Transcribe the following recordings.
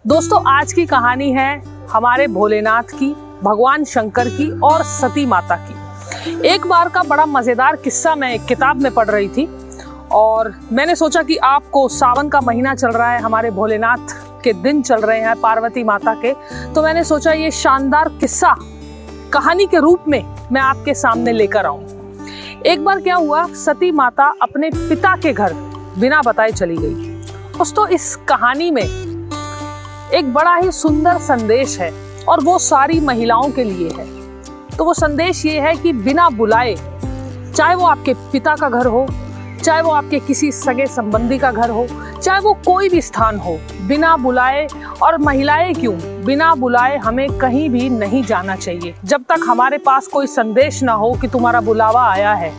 दोस्तों, आज की कहानी है हमारे भोलेनाथ की, भगवान शंकर की और सती माता की। एक बार का बड़ा मज़ेदार किस्सा मैं एक किताब में पढ़ रही थी और मैंने सोचा कि आपको, सावन का महीना चल रहा है, हमारे भोलेनाथ के दिन चल रहे हैं, पार्वती माता के, तो मैंने सोचा ये शानदार किस्सा कहानी के रूप में मैं आपके सामने लेकर आऊं। एक बार क्या हुआ, सती माता अपने पिता के घर बिना बताए चली गई। दोस्तों, इस कहानी में एक बड़ा ही सुंदर संदेश है और वो सारी महिलाओं के लिए है। तो वो संदेश ये है कि बिना बुलाए, चाहे वो आपके पिता का घर हो, चाहे वो आपके किसी सगे संबंधी का घर हो, चाहे वो कोई भी स्थान हो, बिना बुलाए, और महिलाएं क्यों, बिना बुलाए हमें कहीं भी नहीं जाना चाहिए। जब तक हमारे पास कोई संदेश ना हो कि तुम्हारा बुलावा आया है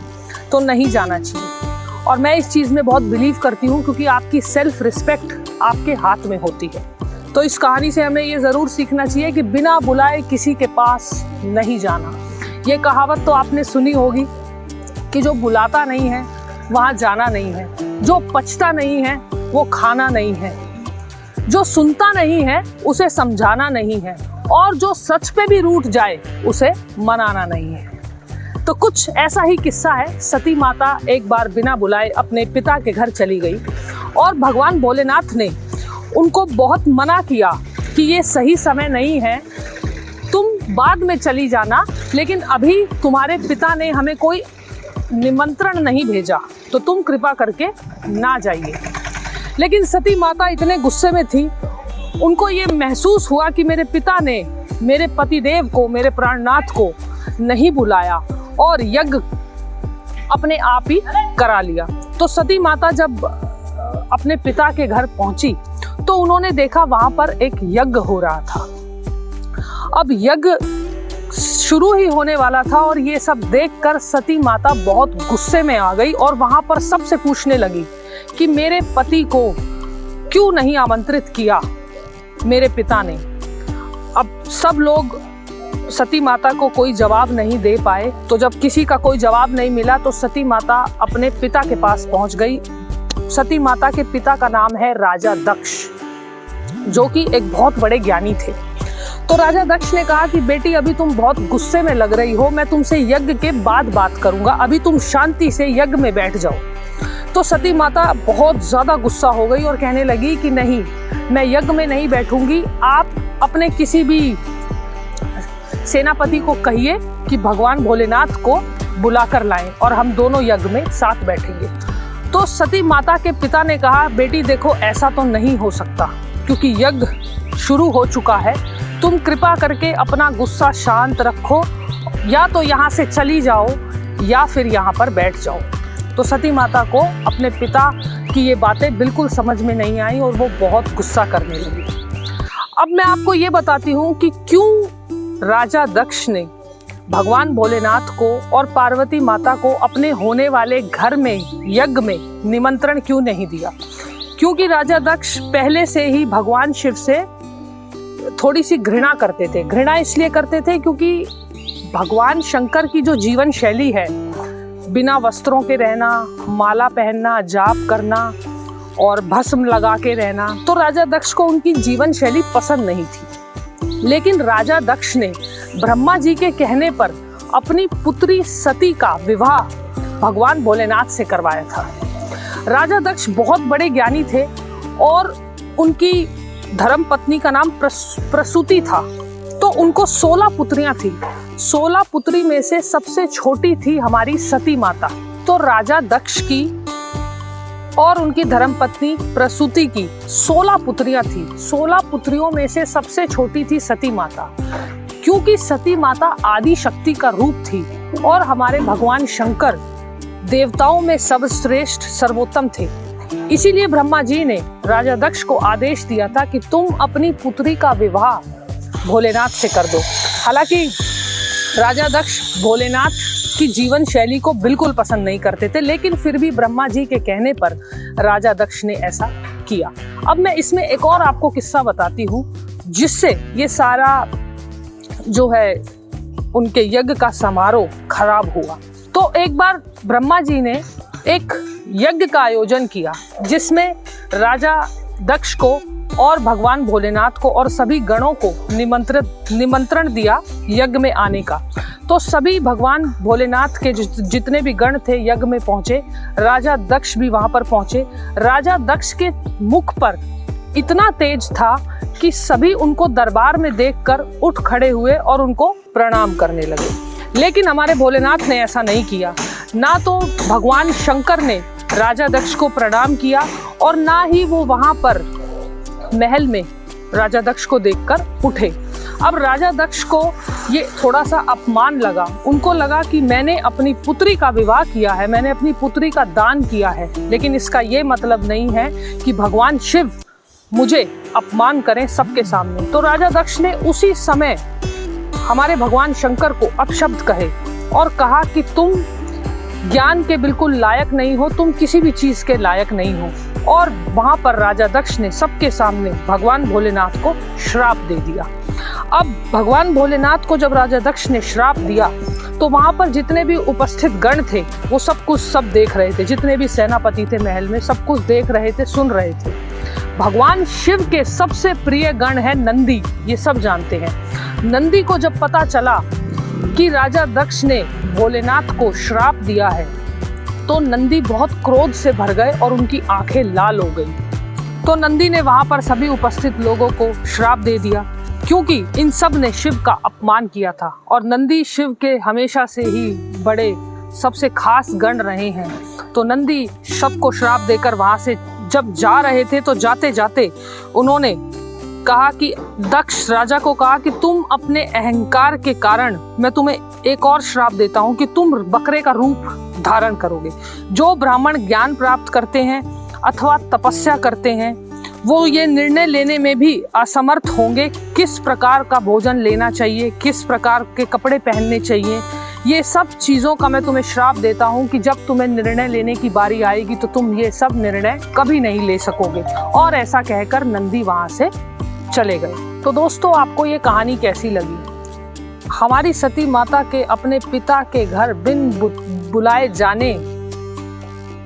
तो नहीं जाना चाहिए। और मैं इस चीज़ में बहुत बिलीव करती हूँ क्योंकि आपकी सेल्फ रिस्पेक्ट आपके हाथ में होती है। तो इस कहानी से हमें ये ज़रूर सीखना चाहिए कि बिना बुलाए किसी के पास नहीं जाना। ये कहावत तो आपने सुनी होगी कि जो बुलाता नहीं है वहाँ जाना नहीं है, जो पचता नहीं है वो खाना नहीं है, जो सुनता नहीं है उसे समझाना नहीं है, और जो सच पे भी रूठ जाए उसे मनाना नहीं है। तो कुछ ऐसा ही किस्सा है। सती माता एक बार बिना बुलाए अपने पिता के घर चली गई और भगवान भोलेनाथ ने उनको बहुत मना किया कि ये सही समय नहीं है, तुम बाद में चली जाना, लेकिन अभी तुम्हारे पिता ने हमें कोई निमंत्रण नहीं भेजा, तो तुम कृपा करके ना जाइए। लेकिन सती माता इतने गुस्से में थी, उनको ये महसूस हुआ कि मेरे पिता ने मेरे पतिदेव को, मेरे प्राणनाथ को नहीं बुलाया और यज्ञ अपने आप ही करा लिया। तो सती माता जब अपने पिता के घर पहुंची तो उन्होंने देखा वहां पर एक यज्ञ हो रहा था। अब यज्ञ शुरू ही होने वाला था और ये सब देखकर सती माता बहुत गुस्से में आ गई और वहां पर सबसे पूछने लगी कि मेरे पति को क्यों नहीं आमंत्रित किया मेरे पिता ने। अब सब लोग सती माता को कोई जवाब नहीं दे पाए, तो जब किसी का कोई जवाब नहीं मिला तो सती माता अपने पिता के पास पहुंच गई। सती माता के पिता का नाम है राजा दक्ष, जो कि एक बहुत बड़े ज्ञानी थे। तो राजा दक्ष ने कहा कि बेटी, अभी तुम बहुत गुस्से में लग रही हो, मैं तुमसे यज्ञ के बाद बात करूंगा, अभी तुम शांति से यज्ञ में बैठ जाओ। तो सती माता बहुत ज्यादा गुस्सा हो गई और कहने लगी कि नहीं, मैं यज्ञ में नहीं बैठूंगी, आप अपने किसी भी सेनापति को कहिए कि भगवान भोलेनाथ को बुलाकर लाएं और हम दोनों यज्ञ में साथ बैठेंगे। तो सती माता के पिता ने कहा, बेटी देखो, ऐसा तो नहीं हो सकता क्योंकि यज्ञ शुरू हो चुका है, तुम कृपा करके अपना गुस्सा शांत रखो, या तो यहाँ से चली जाओ या फिर यहाँ पर बैठ जाओ। तो सती माता को अपने पिता की ये बातें बिल्कुल समझ में नहीं आई और वो बहुत गुस्सा करने लगी। अब मैं आपको ये बताती हूँ कि क्यों राजा दक्ष ने भगवान भोलेनाथ को और पार्वती माता को अपने होने वाले घर में, यज्ञ में निमंत्रण क्यों नहीं दिया। क्योंकि राजा दक्ष पहले से ही भगवान शिव से थोड़ी सी घृणा करते थे। घृणा इसलिए करते थे क्योंकि भगवान शंकर की जो जीवन शैली है, बिना वस्त्रों के रहना, माला पहनना, जाप करना और भस्म लगा के रहना, तो राजा दक्ष को उनकी जीवन शैली पसंद नहीं थी। लेकिन राजा दक्ष ने ब्रह्मा जी के कहने पर अपनी पुत्री सती का विवाह भगवान भोलेनाथ से करवाया था। राजा दक्ष बहुत बड़े ज्ञानी थे और उनकी धर्मपत्नी का नाम प्रसूति था। तो उनको 16 पुत्रियां थी। 16 पुत्री में से सबसे छोटी थी हमारी सती माता। तो राजा दक्ष की और उनकी धर्मपत्नी प्रसूति की 16 पुत्रियां थी। 16 पुत्रियों में से सबसे छोटी थी सती माता। क्योंकि सती माता आदि शक्ति का रूप थी और हमारे भगवान शंकर देवताओं में सर्वश्रेष्ठ, सर्वोत्तम थे, इसीलिए ब्रह्मा जी ने राजा दक्ष को आदेश दिया था कि तुम अपनी पुत्री का विवाह भोलेनाथ से कर दो। हालांकि राजा दक्ष भोलेनाथ की जीवन शैली को बिल्कुल पसंद नहीं करते थे, लेकिन फिर भी ब्रह्मा जी के कहने पर राजा दक्ष ने ऐसा किया। अब मैं इसमें एक और आपको किस्सा बताती हूँ जिससे ये सारा जो है उनके यज्ञ का समारोह खराब हुआ। तो एक बार ब्रह्मा जी ने एक यज्ञ का आयोजन किया जिसमें राजा दक्ष को और भगवान भोलेनाथ को और सभी गणों को निमंत्रण दिया यज्ञ में आने का। तो सभी भगवान भोलेनाथ के जितने भी गण थे यज्ञ में पहुंचे। राजा दक्ष भी वहां पर पहुंचे। राजा दक्ष के मुख पर इतना तेज था कि सभी उनको दरबार में देखकर उठ खड़े हुए और उनको प्रणाम करने लगे। लेकिन हमारे भोलेनाथ ने ऐसा नहीं किया। ना तो भगवान शंकर ने राजा दक्ष को प्रणाम किया और ना ही वो वहां पर महल में राजा दक्ष को देखकर उठे। अब राजा दक्ष को ये थोड़ा सा अपमान लगा। उनको लगा कि मैंने अपनी पुत्री का विवाह किया है, मैंने अपनी पुत्री का दान किया है, लेकिन इसका ये मतलब नहीं है कि भगवान शिव मुझे अपमान करें सबके सामने। तो राजा दक्ष ने उसी समय हमारे भगवान शंकर को अपशब्द कहे और कहा कि तुम ज्ञान के बिल्कुल लायक नहीं हो, तुम किसी भी चीज के लायक नहीं हो। और वहां पर राजा दक्ष ने सबके सामने भगवान भोलेनाथ को श्राप दे दिया। अब भगवान भोलेनाथ को जब राजा दक्ष ने श्राप दिया तो वहां पर जितने भी उपस्थित गण थे वो सब देख रहे थे। जितने भी सेनापति थे महल में सब कुछ देख रहे थे, सुन रहे थे। भगवान शिव के सबसे प्रिय गण है नंदी, ये सब जानते हैं। नंदी को जब पता चला कि राजा दक्ष ने भोलेनाथ को श्राप दिया है तो नंदी बहुत क्रोध से भर गए और उनकी आंखें लाल हो गई। तो नंदी ने वहां पर सभी उपस्थित लोगों को श्राप दे दिया, क्योंकि इन सब ने शिव का अपमान किया था। और नंदी शिव के हमेशा से ही बड़े सबसे खास गण रहे हैं। तो नंदी सबको श्राप देकर वहां से जब जा रहे थे तो जाते जाते उन्होंने कहा कि दक्ष राजा को कहा कि तुम अपने अहंकार के कारण मैं तुम्हें एक और श्राप देता हूं कि तुम बकरे का रूप धारण करोगे। जो ब्राह्मण ज्ञान प्राप्त करते हैं अथवा तपस्या करते हैं वो ये निर्णय लेने में भी असमर्थ होंगे किस प्रकार का भोजन लेना चाहिए, किस प्रकार के कपड़े पहनने चाहिए। ये सब चीज़ों का मैं तुम्हें श्राप देता हूँ कि जब तुम्हें निर्णय लेने की बारी आएगी तो तुम ये सब निर्णय कभी नहीं ले सकोगे। और ऐसा कहकर नंदी वहाँ से चले गए। तो दोस्तों, आपको ये कहानी कैसी लगी? हमारी सती माता के अपने पिता के घर बिन बुलाए जाने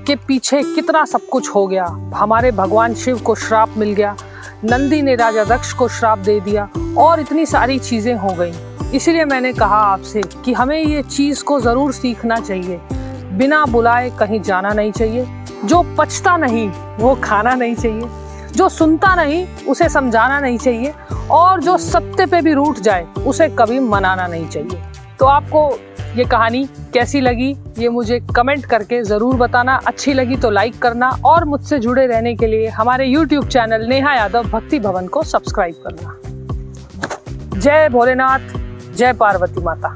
के पीछे कितना सब कुछ हो गया। हमारे भगवान शिव को श्राप मिल गया, नंदी ने राजा दक्ष को श्राप दे दिया और इतनी सारी चीज़ें हो गई। इसीलिए मैंने कहा आपसे कि हमें ये चीज़ को ज़रूर सीखना चाहिए। बिना बुलाए कहीं जाना नहीं चाहिए। जो पचता नहीं वो खाना नहीं चाहिए। जो सुनता नहीं उसे समझाना नहीं चाहिए। और जो सत्य पे भी रूठ जाए उसे कभी मनाना नहीं चाहिए। तो आपको ये कहानी कैसी लगी ये मुझे कमेंट करके ज़रूर बताना। अच्छी लगी तो लाइक करना और मुझसे जुड़े रहने के लिए हमारे YouTube चैनल नेहा यादव भक्ति भवन को सब्सक्राइब करना। जय भोलेनाथ, जय पार्वती माता।